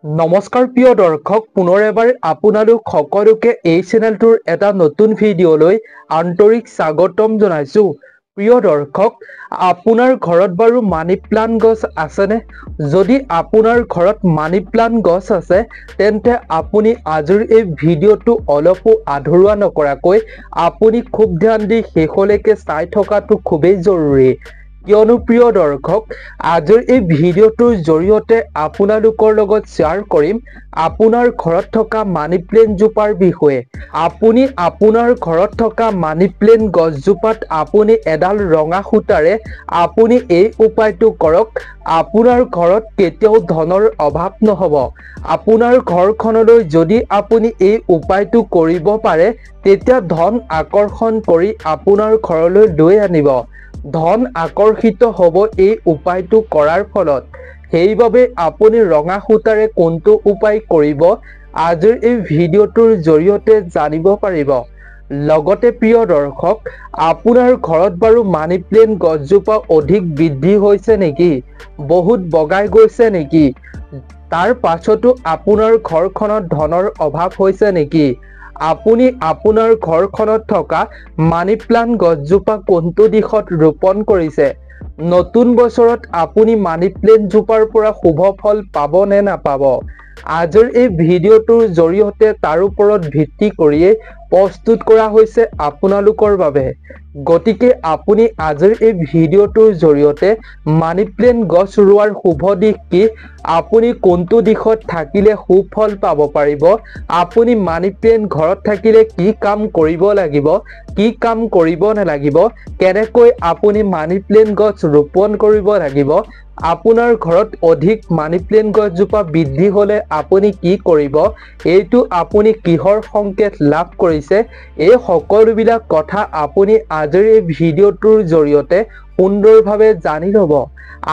নমস্কাৰ প্ৰিয় দৰ্শক, পুনৰ এবাৰ আপোনালোক সকলোকে এই চেনেলটোৰ এটা নতুন ভিডিঅ'লৈ আন্তৰিক স্বাগতম জনাইছো। প্ৰিয় দৰ্শক, আপোনাৰ ঘৰত বাৰু মানি প্লান্ট গছ আছেনে? যদি আপোনাৰ ঘৰত মানি প্লান্ট গছ আছে, তেন্তে আপুনি আজিৰ এই ভিডিঅ'টো অলপো আধৰুৱা নকৰাকৈ আপুনি খুব ধ্যান দি শেষলৈকে চাই থকাটো খুবেই জৰুৰী। কিয়নো প্ৰিয় দৰ্শক, আজিৰ এই ভিডিঅ'টোৰ জৰিয়তে আপোনালোকৰ লগত শ্বেয়াৰ কৰিম আপোনাৰ ঘৰত থকা মানি প্লেন্ট জোপাৰ বিষয়ে। আপুনি আপোনাৰ ঘৰত থকা মানি প্লেন্ট গছজোপাত আপুনি এডাল ৰঙা সূতাৰে আপুনি এই উপায়টো কৰক। আপোনাৰ ঘৰত কেতিয়াও ধনৰ অভাৱ নহব। আপোনাৰ ঘৰখনলৈ যদি আপুনি এই উপায়টো কৰিব পাৰে, তেতিয়া ধন আকৰ্ষণ কৰি আপোনাৰ ঘৰলৈ লৈ আনিব। ধন আকৰ্ষিত হ'ব এই উপায়টো কৰাৰ ফলত। সেইবাবে আপুনি ৰঙা সূতাৰে কোনটো উপায় কৰিব, আজিৰ এই ভিডিঅ'টোৰ জৰিয়তে জানিব পাৰিব। লগতে প্ৰিয় দৰ্শক, আপোনাৰ ঘৰত বাৰু মানি প্লেন্ট গছজোপা অধিক বৃদ্ধি হৈছে নেকি? বহুত বগাই গৈছে নেকি? তাৰ পাছতো আপোনাৰ ঘৰখনত ধনৰ অভাৱ হৈছে নেকি? আপুনি আপোনাৰ ঘৰখনত থকা মানি প্লান্ট গছজোপা কোনটো দিশত ৰোপণ কৰিছে? নতুন বছৰত আপুনি মানি প্লেন্ট জোপাৰ পৰা শুভ ফল পাব নে নাপাব? আজিৰ এই ভিডিঅ'টোৰ জৰিয়তে তাৰ ওপৰত ভিত্তি কৰিয়েই প্ৰস্তুত কৰা হৈছে আপোনালোকৰ বাবে। গতিকে আপুনি আজিৰ এই ভিডিঅ'টোৰ জৰিয়তে মানি প্লেন্ট গছ ৰোৱাৰ শুভ দিশ কি, আপুনি কোনটো দিশত থাকিলে সুফল পাব পাৰিব, আপুনি মানি প্লেন্ট ঘৰত থাকিলে কি কাম কৰিব লাগিব, কি কাম কৰিব নালাগিব, কেনেকৈ আপুনি মানি প্লেন্ট গছ ৰোপণ কৰিব লাগিব, আপোনাৰ ঘৰত অধিক মানি প্লেন্ট গছজোপা বৃদ্ধি হ'লে আপুনি কি কৰিব, এইটো আপুনি কিহৰ সংকেত লাভ কৰিছে, এই সকলোবিলাক কথা আপুনি আজিৰ এই ভিডিঅ'টোৰ জৰিয়তে সুন্দৰভাৱে জানি ল'ব।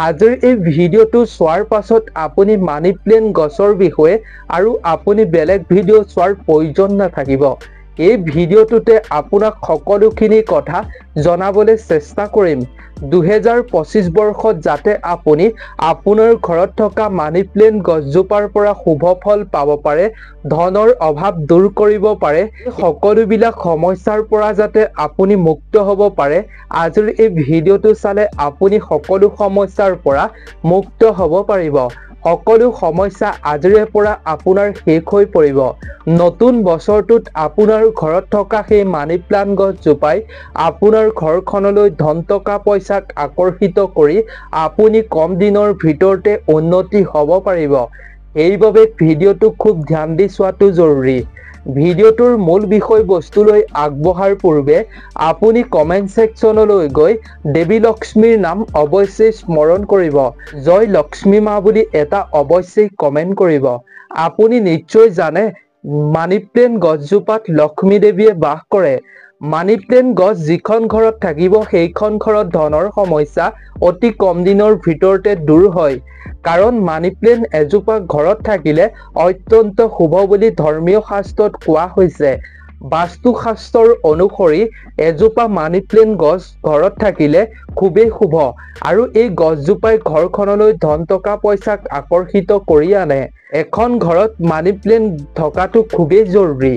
আজিৰ এই ভিডিঅ'টো চোৱাৰ পাছত আপুনি মানি প্লেন্ট গছৰ বিষয়ে আৰু আপুনি বেলেগ ভিডিঅ' চোৱাৰ প্ৰয়োজন নাথাকিব। এই ভিডিঅ'টোতে আপোনাক সকলোখিনি কথা জনাবলৈ চেষ্টা কৰিম। 2025 বৰ্ষত যাতে আপুনি আপোনাৰ ঘৰত থকা মানি প্লেন্ট গছজোপাৰ পৰা শুভ ফল পাব পাৰে, ধনৰ অভাৱ দূৰ কৰিব পাৰে, সকলোবিলাক সমস্যাৰ পৰা যাতে আপুনি মুক্ত হ'ব পাৰে, আজিৰ এই ভিডিঅ'টো চালে আপুনি সকলো সমস্যাৰ পৰা মুক্ত হ'ব পাৰিব। সকলো সমস্যা আজিৰে পৰা আপোনাৰ শেষ হৈ পৰিব। নতুন বছৰটোত আপোনাৰ ঘৰত থকা সেই মানি প্লান্ট গছজোপাই আপোনাৰ ঘৰখনলৈ ধন টকা পইচাক আকৰ্ষিত কৰি আপুনি কম দিনৰ ভিতৰতে উন্নতি হ'ব পাৰিব। সেইবাবে ভিডিঅ'টো খুব ধ্যান দি চোৱাটো জৰুৰী। ভিডিঅ'টোৰ মূল বিষয়বস্তুলৈ আগবঢ়াৰ পূৰ্বে আপুনি কমেণ্ট ছেকশ্যনলৈ গৈ দেৱী লক্ষ্মীৰ নাম অৱশ্যেই স্মৰণ কৰিব। জয় লক্ষ্মী মা বুলি এটা অৱশ্যেই কমেণ্ট কৰিব। আপুনি নিশ্চয় জানে, মানি প্লেন্ট গছজোপাত লক্ষ্মী দেৱীয়ে বাস কৰে। মানি প্লেন্ট গছ যিখন ঘৰত থাকিব, সেইখন ঘৰত ধনৰ সমস্যা অতি কম দিনৰ ভিতৰতে দূৰ হয়। কাৰণ মানি প্লেন্ট এজোপা ঘৰত থাকিলে অত্যন্ত শুভ বুলি ধৰ্মীয় শাস্ত্ৰত কোৱা হৈছে। বাস্তু শাস্ত্ৰৰ অনুসৰি এজোপা মানি প্লেন্ট গছ ঘৰত থাকিলে খুবেই শুভ, আৰু এই গছজোপাই ঘৰখনলৈ ধন টকা পইচাক আকৰ্ষিত কৰি আনে। এখন ঘৰত মানি প্লেন্ট থকাটো খুবেই জৰুৰী।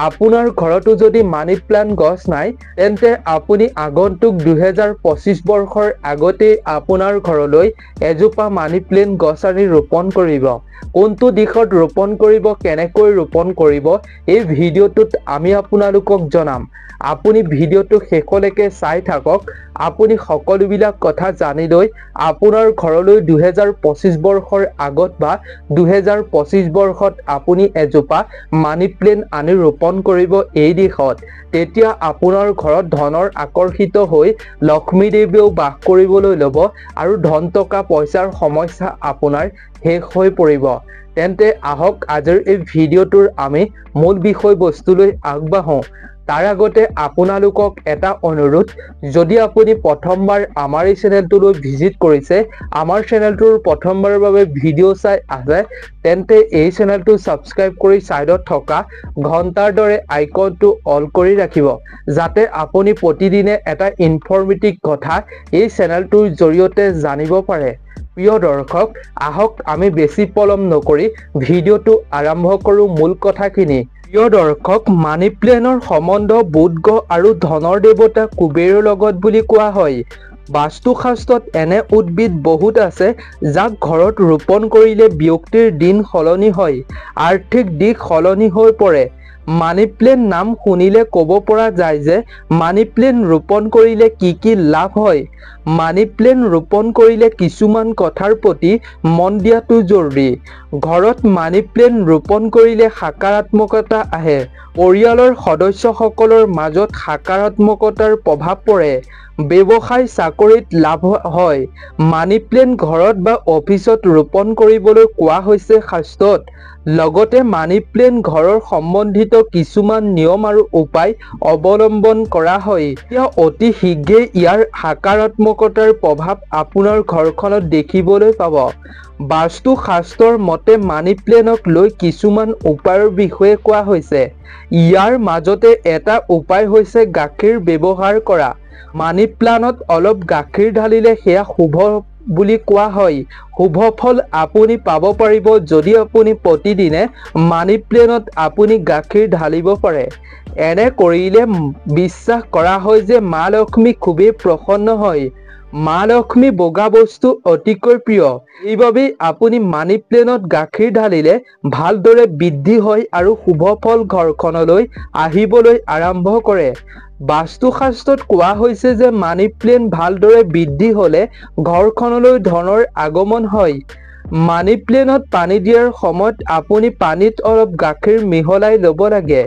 আপোনাৰ ঘৰতো যদি মানি প্লান্ট গছ নাই, তেন্তে আপুনি আগন্তুক 2025 বৰ্ষৰ আগতেই আপোনাৰ ঘৰলৈ এজোপা মানি প্লেন্ট গছ আনি ৰোপণ কৰিব। কোনটো দিশত ৰোপণ কৰিব, কেনেকৈ ৰোপণ কৰিব, এই ভিডিঅ'টোত আমি আপোনালোকক জনাম। আপুনি ভিডিঅ'টো শেষলৈকে চাই থাকক। আপুনি সকলোবিলাক কথা জানি লৈ আপোনাৰ ঘৰলৈ 2025 বৰ্ষৰ আগত বা 2025 বৰ্ষত আপুনি এজোপা মানি প্লেন্ট আনি ৰোপণ কৰিব এই দিশত। তেতিয়া আপোনাৰ ঘৰত ধনৰ আকৰ্ষিত হৈ লক্ষ্মী দেৱীয়েও বাস কৰিবলৈ ল'ব, আৰু ধন টকা পইচাৰ সমস্যা আপোনাৰ শেষ হৈ পৰিব। তেন্তে আহক আজিৰ এই ভিডিঅ'টোৰ আমি মূল বিষয়বস্তুলৈ আগবাঢ়ো। তাৰ আগতে আপোনালোকক এটা অনুৰোধ, যদি আপুনি প্ৰথমবাৰ আমাৰ এই চেনেলটোলৈ ভিজিট কৰিছে, আমাৰ চেনেলটোৰ প্ৰথমবাৰৰ বাবে ভিডিঅ' চাই আছে, তেন্তে এই চেনেলটো ছাবস্ক্ৰাইব কৰি ছাইডত থকা ঘণ্টাৰ দৰে আইকনটো অল কৰি ৰাখিব, যাতে আপুনি প্ৰতিদিনে এটা ইনফৰ্মেটিভ কথা এই চেনেলটোৰ জৰিয়তে জানিব পাৰে। প্ৰিয় দৰ্শক, আহক আমি বেছি পলম নকৰি ভিডিঅ'টো আৰম্ভ কৰোঁ মূল কথাখিনি। প্ৰিয় দৰ্শক, মানি প্লেনৰ সম্বন্ধ বুধ গ্ৰহ আৰু ধনৰ দেৱতা কুবেৰৰ লগত বুলি কোৱা হয়। বাস্তুশাস্ত্ৰত এনে উদ্ভিদ বহুত আছে যাক ঘৰত ৰোপণ কৰিলে ব্যক্তিৰ দিন সলনি হয়, আৰ্থিক দিশ সলনি হৈ পৰে। মানি প্লেণ্ট নাম শুনিলে ক'ব পৰা যায় যে মানি প্লেণ্ট ৰোপণ কৰিলে কি লাভ হয়। মানি প্লেণ্ট ৰোপণ কৰিলে কিছুমান কথাৰ প্ৰতি মন দিয়াটো জৰুৰী। ঘৰত মানি প্লেণ্ট ৰোপণ কৰিলে সকাৰাত্মকতা আহে, পৰিয়ালৰ সদস্যসকলৰ মাজত সকাৰাত্মকতাৰ প্ৰভাৱ পৰে, ব্যৱসায় চাকৰিত লাভ হয়। মানি প্লেণ্ট ঘৰত বা অফিচত ৰোপণ কৰিবলৈ কোৱা হৈছে শাস্ত্ৰত। লগতে মানি প্লেণ্ট ঘৰৰ সম্বন্ধিত কিছুমান নিয়ম আৰু উপায় অৱলম্বন কৰা হয়। এতিয়া অতি শীঘ্ৰেই ইয়াৰ সকাৰাত্মকতাৰ প্ৰভাৱ আপোনাৰ ঘৰখনত দেখিবলৈ পাব। বাস্তুশাস্ত্ৰৰ মতে মানি প্লেণ্টক লৈ কিছুমান উপায়ৰ বিষয়ে কোৱা হৈছে। ইয়াৰ মাজতে এটা উপায় হৈছে গাখীৰ ব্যৱহাৰ কৰা। মানি প্লাণ্টত অলপ গাখীৰ ঢালিলে সেয়া শুভ বুলি কোৱা হয়। শুভ ফল আপুনি পাব পাৰিব যদি আপুনি প্ৰতিদিনে মানি প্লেণ্টত আপুনি গাখীৰ ঢালিব পাৰে। এনে কৰিলে বিশ্বাস কৰা হয় যে মা লক্ষ্মী খুবেই প্ৰসন্ন হয়। মা লক্ষ্মী বগা বস্তু অতিকৈ প্ৰিয়। এইবাবেই আপুনি মানি প্লেণ্টত গাখীৰ ঢালিলে ভালদৰে বৃদ্ধি হয় আৰু শুভ ফল ঘৰখনলৈ আহিবলৈ আৰম্ভ কৰে। বাস্তুশাস্ত্ৰত কোৱা হৈছে যে মানি প্লেণ্ট ভালদৰে বৃদ্ধি হ'লে ঘৰখনলৈ ধনৰ আগমন হয়। মানি প্লেণ্টত পানী দিয়াৰ সময়ত আপুনি পানীত অলপ গাখীৰ মিহলাই ল'ব লাগে।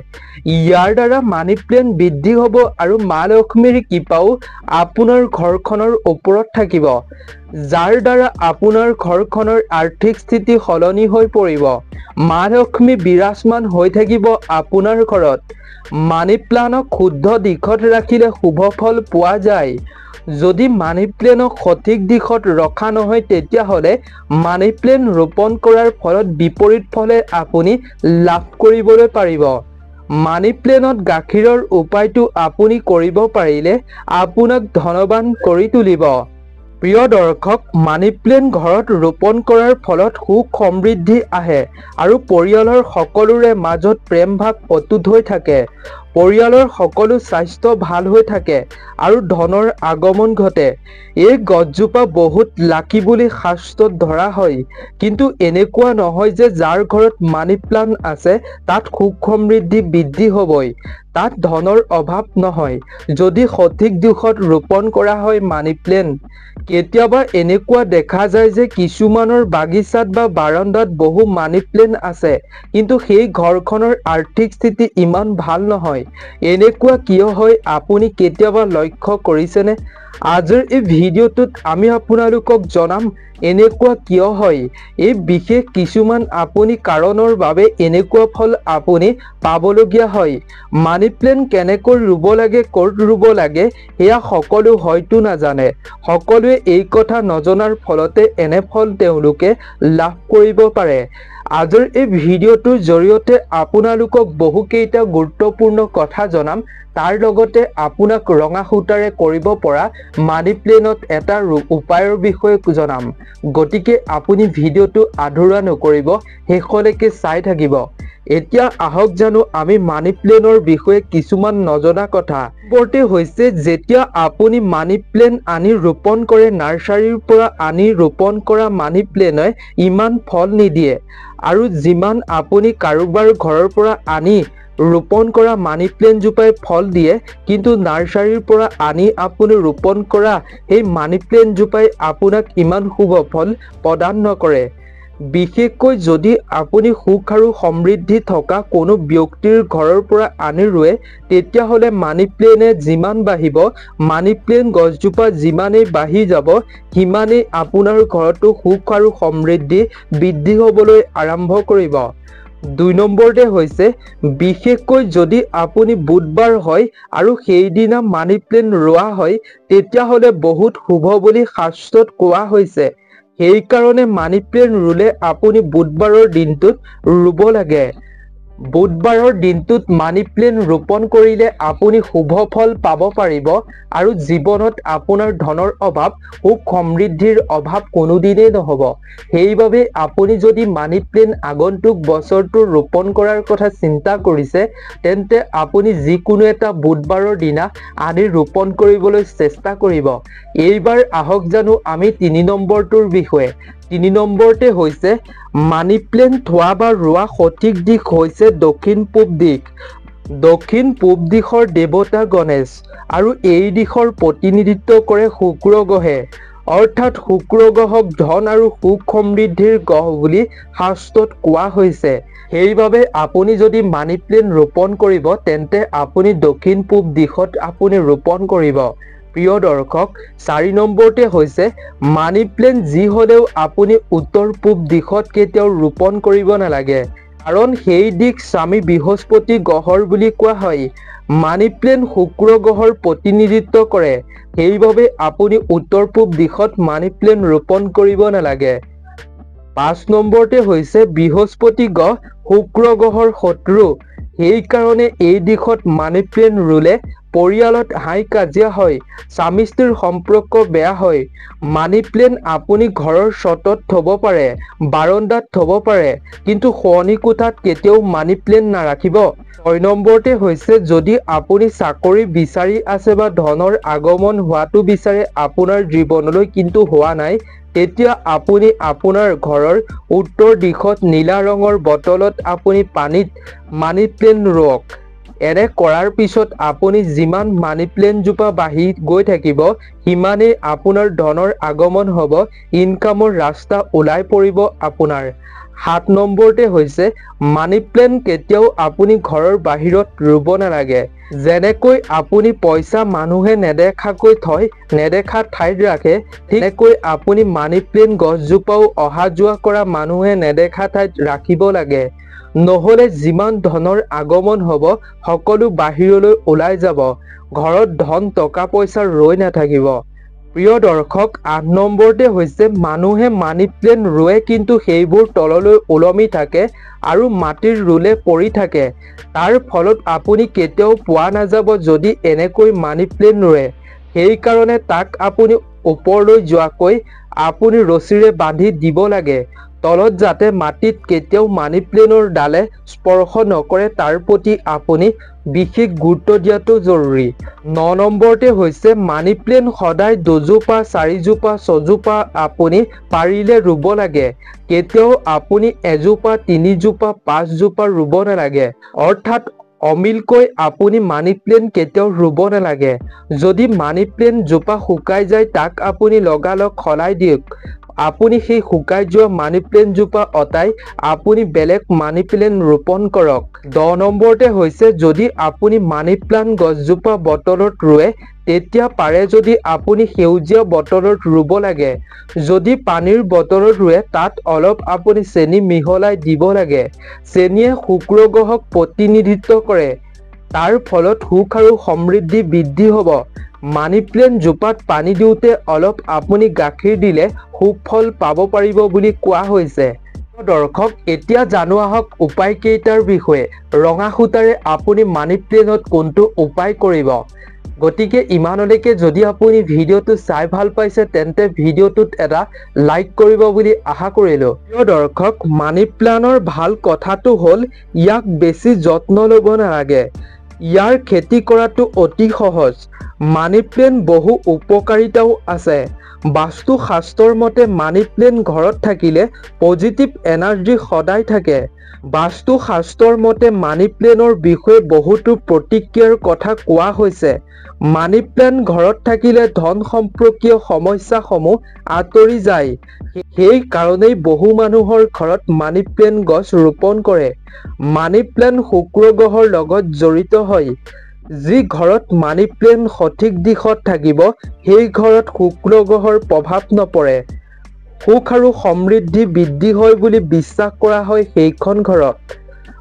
ইয়াৰ দ্বাৰা মানি প্লেণ্ট বৃদ্ধি হ'ব আৰু মা লক্ষ্মীৰ কৃপাও আপোনাৰ ঘৰখনৰ ওপৰত থাকিব, যাৰ দ্বাৰা আপোনাৰ ঘৰখনৰ আৰ্থিক স্থিতি সলনি হৈ পৰিব। মা লক্ষ্মী বিৰাজমান হৈ থাকিব আপোনাৰ ঘৰত। মানি প্লাণ্টক শুদ্ধ দিশত ৰাখিলে শুভ ফল পোৱা যায়। যদি মানি প্লেণ্টক সঠিক দিশত ৰখা নহয় তেতিয়াহ'লে মানি প্লেণ্ট ৰোপণ কৰাৰ ফলত বিপৰীত ফলে আপুনি লাভ কৰিবলৈ পাৰিব। মানি প্লেণ্টত গাখীৰৰ উপায়টো আপুনি কৰিব পাৰিলে আপোনাক ধনৱান কৰি তুলিব। প্ৰিয় দৰ্শক, মানি প্লেণ্ট ঘৰত ৰোপণ কৰাৰ ফলত সুখ সমৃদ্ধি আহে আৰু পৰিয়ালৰ সকলোৰে মাজত প্ৰেম ভাৱ অটুট হৈ থাকে। পৰিয়ালৰ সকলো স্বাস্থ্য ভাল হৈ থাকে আৰু ধনৰ আগমন ঘটে। এই গছজোপা বহুত লাকি বুলি শাস্ত্ৰত ধৰা হয়। কিন্তু এনেকুৱা নহয় যে যাৰ ঘৰত মানি প্লাণ্ট আছে তাত সুখ সমৃদ্ধি বৃদ্ধি হ'বই, তাত ধনৰ অভাৱ নহয়, যদি সঠিক দিশত ৰোপণ কৰা হয় মানি প্লেণ্ট। কেতিয়াবা এনেকুৱা দেখা যায় যে কিছুমানৰ বাগিচাত বা বাৰান্দাত বহু মানি প্লেণ্ট আছে, কিন্তু সেই ঘৰখনৰ আৰ্থিক স্থিতি ইমান ভাল নহয়। এনেকুৱা কিয় হয় আপুনি কেতিয়াবা লক্ষ্য কৰিছেনে? আজিৰ এই ভিডিঅ'টোত আমি আপোনালোকক জনাম এনেকুৱা কিয় হয়। এই বিশেষ কিছুমান আপুনি কাৰণৰ বাবে এনেকুৱা ফল আপুনি পাবলগীয়া হয়। মানি প্লেণ্ট কেনেকৈ ৰুব লাগে, ক'ত ৰুব লাগে সেয়া সকলো হয়তো নাজানে। সকলোৱে এই কথা নজনাৰ ফলতে এনে ফল তেওঁলোকে লাভ কৰিব পাৰে। আজিৰ এই ভিডিঅ'টোৰ জৰিয়তে আপোনালোকক বহুকেইটা গুৰুত্বপূৰ্ণ কথা জনাম। তাৰ লগতে আপোনাক ৰঙা সূতাৰে কৰিব পৰা মানি প্লেণ্টত এটা উপায়ৰ বিষয়ে জনাম। গতিকে আপুনি ভিডিঅ'টো আধৰুৱা নকৰিব, শেষলৈকে চাই থাকিব। এতিয়া আহক জানো আমি মানি প্লেণ্টৰ বিষয়ে কিছুমান নজনা কথা। নম্বৰতে হৈছে যেতিয়া আপুনি মানি প্লেণ্ট আনি ৰোপণ কৰে, নাৰ্চাৰীৰ পৰা আনি ৰোপণ কৰা মানি প্লেণ্টে ইমান ফল নিদিয়ে। আৰু যিমান আপুনি কাৰোবাৰ ঘৰৰ পৰা আনি ৰোপণ কৰা মানি প্লেণ্টজোপাই ফল দিয়ে, কিন্তু নাৰ্চাৰীৰ পৰা আনি আপুনি ৰোপণ কৰা সেই মানি প্লেণ্টজোপাই আপোনাক ইমান শুভ ফল প্ৰদান নকৰে। বিশেষকৈ যদি আপুনি সুখ আৰু সমৃদ্ধি থকা কোনো ব্যক্তিৰ ঘৰৰ পৰা আনি ৰুৱে, তেতিয়াহ'লে মানি প্লেণ্টে যিমান বাঢ়িব, মানি প্লেণ্ট গছজোপা যিমানেই বাঢ়ি যাব, সিমানেই আপোনাৰ ঘৰতো সুখ আৰু সমৃদ্ধি বৃদ্ধি হ'বলৈ আৰম্ভ কৰিব। 2 নম্বৰতে হৈছে বিশেষকৈ যদি আপুনি বুধবাৰ হয় আৰু সেইদিনা মানি প্লেণ্ট ৰোৱা হয়, তেতিয়াহ'লে বহুত শুভ বুলি শাস্ত্ৰত কোৱা হৈছে। সেইকাৰণে মানি প্লেণ্ট ৰুলে আপুনি বুধবাৰৰ দিনটোত ৰুব লাগে। বুধবাৰৰ দিনটোত মানি প্লেন ৰোপণ কৰিলে আপুনি শুভ ফল পাব পাৰিব আৰু জীৱনত আপোনাৰ ধনৰ অভাৱ, সুখ সমৃদ্ধিৰ অভাৱ কোনোদিনেই নহ'ব। সেইবাবে আপুনি যদি মানি প্লেন আগন্তুক বছৰটো ৰোপণ কৰাৰ কথা চিন্তা কৰিছে, তেন্তে আপুনি যিকোনো এটা বুধবাৰৰ দিনা আনি ৰোপণ কৰিবলৈ চেষ্টা কৰিব। এইবাৰ আহক জানো আমি ৩ নম্বৰটোৰ বিষয়ে। ৩ নম্বৰতে হৈছে মানি প্লেন থোৱা বা ৰোৱা সঠিক দিশ হৈছে দক্ষিণ পূব দিশ। দক্ষিণ পূব দিশৰ দেৱতা গণেশ আৰু এই দিশৰ প্ৰতিনিধিত্ব কৰে শুক্ৰ গ্ৰহে। অৰ্থাৎ শুক্ৰ গ্ৰহক ধন আৰু সুখ সমৃদ্ধিৰ গ্ৰহ বুলি শাস্ত্ৰত কোৱা হৈছে। সেইবাবে আপুনি যদি মানি প্লেন ৰোপণ কৰিব, তেন্তে আপুনি দক্ষিণ পূব দিশত আপুনি ৰোপণ কৰিব। প্ৰিয় দৰ্শক, ৪ নম্বৰতে হৈছে মানি প্লেন যি হ'লেও আপুনি উত্তৰ পূব দিশত কেতিয়াও ৰোপণ কৰিব নালাগে, কাৰণ সেই দিশ স্বামী বৃহস্পতি গ্ৰহৰ বুলি কোৱা হয়। মানি প্লেন শুক্ৰ গ্ৰহৰ প্ৰতিনিধিত্ব কৰে, সেইবাবে আপুনি উত্তৰ পূব দিশত মানি প্লেন ৰোপণ কৰিব নালাগে। ৫ নম্বৰতে হৈছে বৃহস্পতি গ্ৰহ শুক্ৰ গ্ৰহৰ শত্ৰু। সেইকাৰণে এই দিশত মানি প্লেন ৰুলে পৰিয়ালত হাই কাজিয়া হয়, স্বামী স্ত্ৰীৰ সম্পৰ্ক বেয়া হয়। মানি প্লেন আপুনি ঘৰৰ চটত থ'ব পাৰে, বাৰান্দাত থ'ব পাৰে, কিন্তু শোৱনি কোঠাত কেতিয়াও মানি প্লেন নাৰাখিব। ৬ নম্বৰতে হৈছে যদি আপুনি চাকৰি বিচাৰি আছে বা ধনৰ আগমন হোৱাটো বিচাৰে আপোনাৰ জীৱনলৈ কিন্তু হোৱা নাই, তেতিয়া আপুনি আপোনাৰ ঘৰৰ উত্তৰ দিশত নীলা ৰঙৰ বটলত আপুনি পানীত মানি প্লেন ৰুৱক। এনে কৰাৰ পিছত আপুনি যিমান মানি প্লেনজোপা বাঢ়ি গৈ থাকিব, সিমানেই আপোনাৰ ধনৰ আগমন হ'ব, ইনকামৰ ৰাস্তা ওলাই পৰিব আপোনাৰ। ৭ নম্বৰতে হৈছে মানি প্লেন কেতিয়াও আপুনি ঘৰৰ বাহিৰত ৰুব নালাগে। যেনেকৈ আপুনি পইচা মানুহে নেদেখাকৈ থয়, নেদেখা ঠাইত ৰাখে, তেনেকৈ আপুনি মানি প্লেন গছজোপাও অহা যোৱা কৰা মানুহে নেদেখা ঠাইত ৰাখিব লাগে। নহ'লে যিমান ধনৰ আগমন হ'ব, সকলো বাহিৰলৈ ওলাই যাব। ঘৰত ধন টকা পইচা ৰৈ নাথাকিব। প্ৰিয় দৰ্শক, ৮ নম্বৰতে হৈছে মানুহে মানি প্লেন ৰুৱে কিন্তু সেইবোৰ তললৈ ওলমি থাকে আৰু মাটিৰ ৰুলে পৰি থাকে। তাৰ ফলত আপুনি কেতিয়াও পোৱা নাযাব যদি এনেকৈ মানি প্লেন ৰুৱে। সেইকাৰণে তাক আপুনি ওপৰলৈ যোৱাকৈ আপুনি ৰছীৰে বান্ধি দিব লাগে। তলত যাতে মাটিত কেতিয়াও মানি প্লেনৰ ডালে স্পৰ্শ নকৰে তাৰ প্ৰতি আপুনি বিশেষ গুৰুত্ব দিয়াটো জৰুৰী। ৯ নম্বৰতে হৈছে মানি প্লেন সদায় ২জোপা, ৪জোপা, ৬জোপা আপুনি পাৰিলে ৰুব লাগে। কেতিয়াও আপুনি ১জোপা, ৩জোপা, ৫জোপা ৰুব নালাগে। অৰ্থাৎ অমিলকৈ আপুনি মানি প্লেন কেতিয়াও ৰুব নালাগে। যদি মানি প্লেন জোপা শুকাই যায়, তাক আপুনি লগালগ সলাই দিয়ক। আপুনি সেই শুকাই যোৱা মানি প্লেন জোপা অঁতাই আপুনি বেলেগ মানি প্লেন ৰোপণ কৰক। ১০ নম্বৰতে হৈছে যদি আপুনি মানি প্লান্ট গছজোপা বটলত ৰুৱে, তেতিয়া পাৰে যদি আপুনি সেউজীয়া বটলত ৰুব লাগে। যদি পানীৰ বটলত ৰুৱে, তাত অলপ আপুনি চেনি মিহলাই দিব লাগে। চেনিয়ে শুক্ৰ গ্ৰহক প্ৰতিনিধিত্ব কৰে, তাৰ ফলত সুখ আৰু সমৃদ্ধি বৃদ্ধি হ'ব। মানি প্লেন জোপাত পানী দিওঁতে অলপ আপুনি গাখীৰ দিলে সুফল ফল পাব পাৰিব বুলি কোৱা হৈছে। দৰ্শক, এতিয়া জানো আহক উপায় কেইটাৰ বিষয়ে। ৰঙা সূতাৰে আপুনি মানি প্লেনত কোনটো উপায় কৰিব। গতিকে ইমানলৈকে যদি আপুনি ভিডিঅ'টো চাই ভাল পাইছে, তেন্তে ভিডিঅ'টোত এটা লাইক কৰিব বুলি আশা কৰিলোঁ। প্ৰিয় দৰ্শক, মানি প্লান্টৰ ভাল কথাটো হ'ল ইয়াক বেছি যত্ন ল'ব নালাগে। ইয়াৰ খেতি কৰাটো অতি সহজ। মানি প্লেন বহু উপকাৰিতাও আছে। বাস্তু শাস্ত্ৰৰ মতে মানি প্লেন ঘৰত থাকিলে পজিটিভ এনাৰ্জি সদায় থাকে। বাস্তু শাস্ত্ৰৰ মতে মানি প্লেনৰ বিষয়ে বহুতো প্ৰতিক্ৰিয়াৰ কথা কোৱা হৈছে। মানি প্লেন ঘৰত থাকিলে ধন সম্পৰ্কীয় সমস্যাসমূহ আঁতৰি যায়। সেই কাৰণেই বহু মানুহৰ ঘৰত মানি প্লেন গছ ৰোপণ কৰে। মানি প্লেন শুক্ৰ গ্ৰহৰ লগত জড়িত হয়। যি ঘৰত মানি প্লেন সঠিক দিশত থাকিব, সেই ঘৰত শুক্ৰ গ্ৰহৰ প্ৰভাৱ নপৰে। সুখ আৰু সমৃদ্ধি বৃদ্ধি হয় বুলি বিশ্বাস কৰা হয় সেইখন ঘৰত।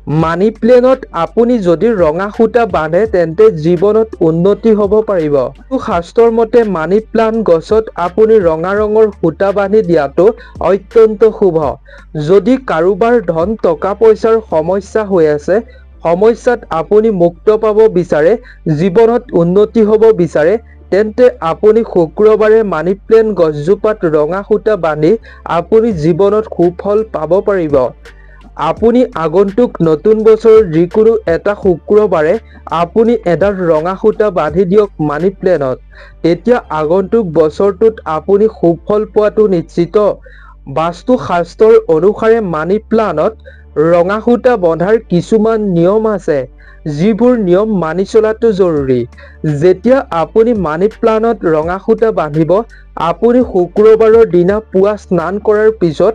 মানি প্লেনত আপুনি যদি ৰঙা সূতা বান্ধে তেন্তে জীৱনত উন্নতি হ'ব পাৰিব। শাস্ত্ৰৰ মতে মানি প্লান্ট গছত আপুনি ৰঙা ৰঙৰ সূতা বান্ধি দিয়াটো অত্যন্ত শুভ। যদি কাৰোবাৰ ধন টকা পইচাৰ সমস্যা হৈ আছে, সমস্যাত আপুনি মুক্ত পাব বিচাৰে, জীৱনত উন্নতি হ'ব বিচাৰে, তেন্তে আপুনি শুক্ৰবাৰে মানি প্লেন্ট গছজোপাত ৰঙা সূতা বান্ধি আপুনি জীৱনত সুফল পাব পাৰিব। আপুনি আগন্তুক নতুন বছৰৰ যিকোনো এটা শুক্ৰবাৰে আপুনি এডাল ৰঙা সূতা বান্ধি দিয়ক মানি প্লেনত। তেতিয়া আগন্তুক বছৰটোত আপুনি সুফল পোৱাটো নিশ্চিত। বাস্তু শাস্ত্ৰৰ অনুসাৰে মানি প্লান্টত ৰঙা সূতা বন্ধাৰ কিছুমান নিয়ম আছে, যিবোৰ নিয়ম মানি চলাটো জৰুৰী। যেতিয়া আপুনি মানি প্লান্টত ৰঙা সূতা বান্ধিব, আপুনি শুক্ৰবাৰৰ দিনা পুৱা স্নান কৰাৰ পিছত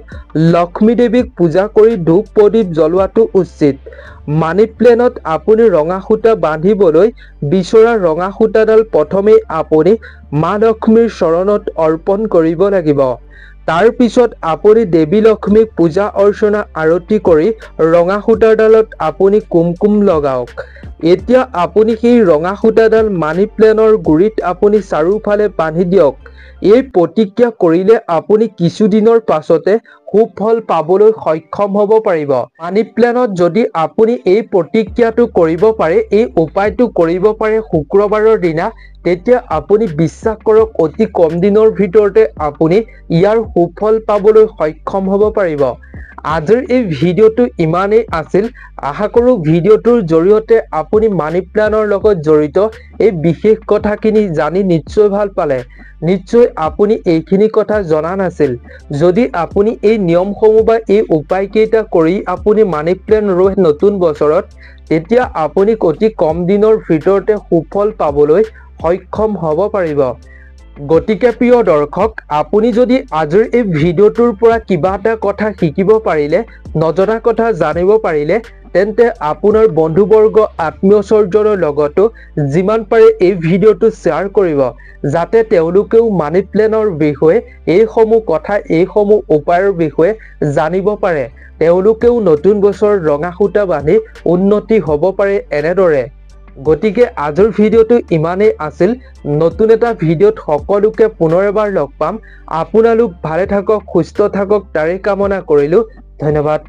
লক্ষ্মী দেৱীক পূজা কৰি ধূপ প্ৰদীপ জ্বলোৱাটো উচিত। মানি প্লেনত আপুনি ৰঙা সূতা বান্ধিবলৈ বিচৰা ৰঙা সূতাডাল প্ৰথমেই আপুনি মা লক্ষ্মীৰ চৰণত অৰ্পণ কৰিব লাগিব। তাৰ পিছত আপুনি দেৱী লক্ষ্মীক পূজা অৰ্চনা আৰতি কৰি ৰঙা সূতাডালত আপুনি কুমকুম লগাওক। এতিয়া আপুনি সেই ৰঙা সূতাডাল মানি প্লেনৰ গুৰিত আপুনি চাৰিওফালে বান্ধি দিয়ক। এই প্ৰতিক্ৰিয়া কৰিলে আপুনি কিছুদিনৰ পাছতে সুফল পাবলৈ সক্ষম হ'ব পাৰিব। মানি প্লেনত যদি আপুনি এই প্ৰতিক্ৰিয়াটো কৰিব পাৰে, এই উপায়টো কৰিব পাৰে শুক্ৰবাৰৰ দিনা, তেতিয়া আপুনি বিশ্বাস কৰক অতি কম দিনৰ ভিতৰতে আপুনি ইয়াৰ সুফল পাবলৈ সক্ষম হ'ব পাৰিব। আজিৰ এই ভিডিঅ'টো ইমানেই আছিল। আশা কৰোঁ ভিডিঅ'টোৰ জৰিয়তে আপুনি মানি প্লান্টৰ লগত জড়িত এই বিশেষ কথাখিনি জানি নিশ্চয় ভাল পালে। নিশ্চয় আপুনি এইখিনি কথা জনা নাছিল। যদি আপুনি এই নিয়মসমূহ বা এই উপায়কেইটা কৰি আপুনি মানি প্লান্ট ৰুৱে নতুন বছৰত, তেতিয়া আপুনি অতি কম দিনৰ ভিতৰতে সুফল পাবলৈ সক্ষম হ'ব পাৰিব। গতিকে প্ৰিয় দৰ্শক, আপুনি যদি আজিৰ এই ভিডিঅ'টোৰ পৰা কিবা এটা কথা শিকিব পাৰিলে, নজনা কথা জানিব পাৰিলে, তেন্তে আপোনাৰ বন্ধুবৰ্গ আত্মীয়স্বজনৰ লগতো যিমান পাৰে এই ভিডিঅ'টো শ্বেয়াৰ কৰিব, যাতে তেওঁলোকেও মানি প্লেনৰ বিষয়ে এইসমূহ কথা, এইসমূহ উপায়ৰ বিষয়ে জানিব পাৰে। তেওঁলোকেও নতুন বছৰত ৰঙা সূতা বান্ধি উন্নতি হ'ব পাৰে এনেদৰে। গতিকে আজিৰ ভিডিঅ'টো ইমানেই আছিল। নতুন এটা ভিডিঅ'ত সকলোকে পুনৰ এবাৰ লগ পাম। আপোনালোক ভালে থাকক, সুস্থ থাকক, তাৰে কামনা কৰিলোঁ। ধন্যবাদ।